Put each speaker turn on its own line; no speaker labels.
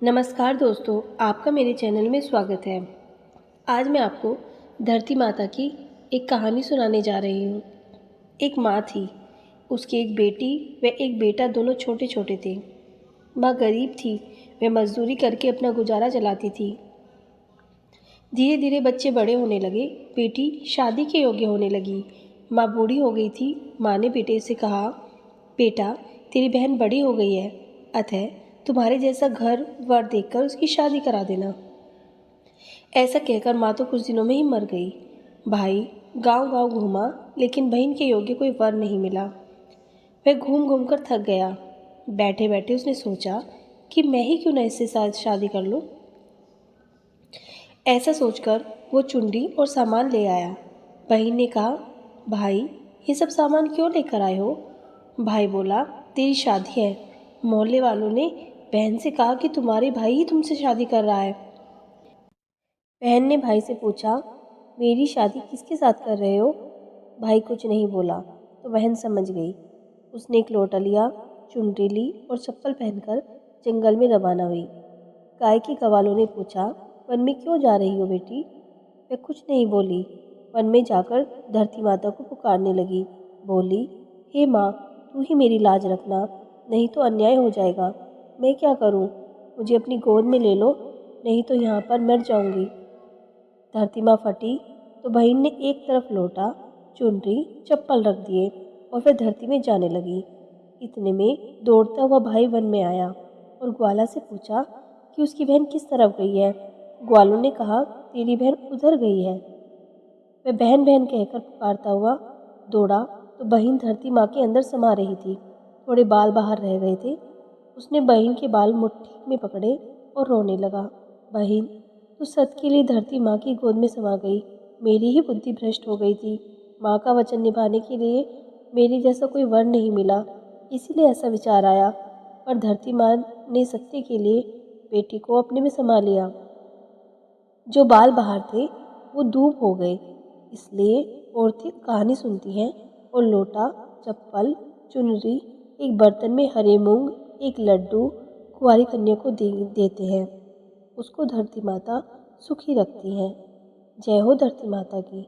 नमस्कार दोस्तों, आपका मेरे चैनल में स्वागत है। आज मैं आपको धरती माता की एक कहानी सुनाने जा रही हूँ। एक माँ थी, उसकी एक बेटी व एक बेटा दोनों छोटे छोटे थे। माँ गरीब थी, वह मजदूरी करके अपना गुजारा चलाती थी। धीरे धीरे बच्चे बड़े होने लगे, बेटी शादी के योग्य होने लगी। माँ बूढ़ी हो गई थी। माँ ने बेटे से कहा, बेटा तेरी बहन बड़ी हो गई है, अतः तुम्हारे जैसा घर वर देखकर उसकी शादी करा देना। ऐसा कहकर माँ तो कुछ दिनों में ही मर गई। भाई गांव गांव घूमा, लेकिन बहन के योग्य कोई वर नहीं मिला। वह घूम घूम कर थक गया। बैठे बैठे उसने सोचा कि मैं ही क्यों न इससे साथ शादी कर लूँ। ऐसा सोचकर वो चुंडी और सामान ले आया। बहन ने कहा, भाई ये सब सामान क्यों लेकर आए हो। भाई बोला, तेरी शादी है, मोहल्ले वालों ने बहन से कहा कि तुम्हारे भाई ही तुमसे शादी कर रहा है। बहन ने भाई से पूछा, मेरी शादी किसके साथ कर रहे हो। भाई कुछ नहीं बोला तो बहन समझ गई। उसने एक लोटा लिया, चुनरी ली और चप्पल पहनकर जंगल में रवाना हुई। गाय के कवालों ने पूछा, वन में क्यों जा रही हो बेटी। वह कुछ नहीं बोली। वन में जाकर धरती माता को पुकारने लगी। बोली, हे माँ, तू ही मेरी लाज रखना, नहीं तो अन्याय हो जाएगा। मैं क्या करूं? मुझे अपनी गोद में ले लो, नहीं तो यहाँ पर मर जाऊंगी। धरती माँ फटी तो बहन ने एक तरफ लोटा, चुनरी, चप्पल रख दिए और फिर धरती में जाने लगी। इतने में दौड़ता हुआ भाई वन में आया और ग्वाला से पूछा कि उसकी बहन किस तरफ गई है। ग्वालों ने कहा, तेरी बहन उधर गई है। वह बहन बहन कहकर पुकारता हुआ दौड़ा तो बहन धरती माँ के अंदर समा रही थी। थोड़े बाल बाहर रह गए थे। उसने बहन के बाल मुट्ठी में पकड़े और रोने लगा। बहन, तू सत के लिए धरती माँ की गोद में समा गई। मेरी ही बुद्धि भ्रष्ट हो गई थी। माँ का वचन निभाने के लिए मेरे जैसा कोई वर नहीं मिला, इसीलिए ऐसा विचार आया। पर धरती माँ ने सत्य के लिए बेटी को अपने में समा लिया। जो बाल बाहर थे वो दूब हो गए। इसलिए औरतें कहानी सुनती हैं और लोटा, चप्पल, चुनरी, एक बर्तन में हरे मूंग, एक लड्डू कुंवारी कन्या को देते हैं। उसको धरती माता सुखी रखती हैं। जय हो धरती माता की।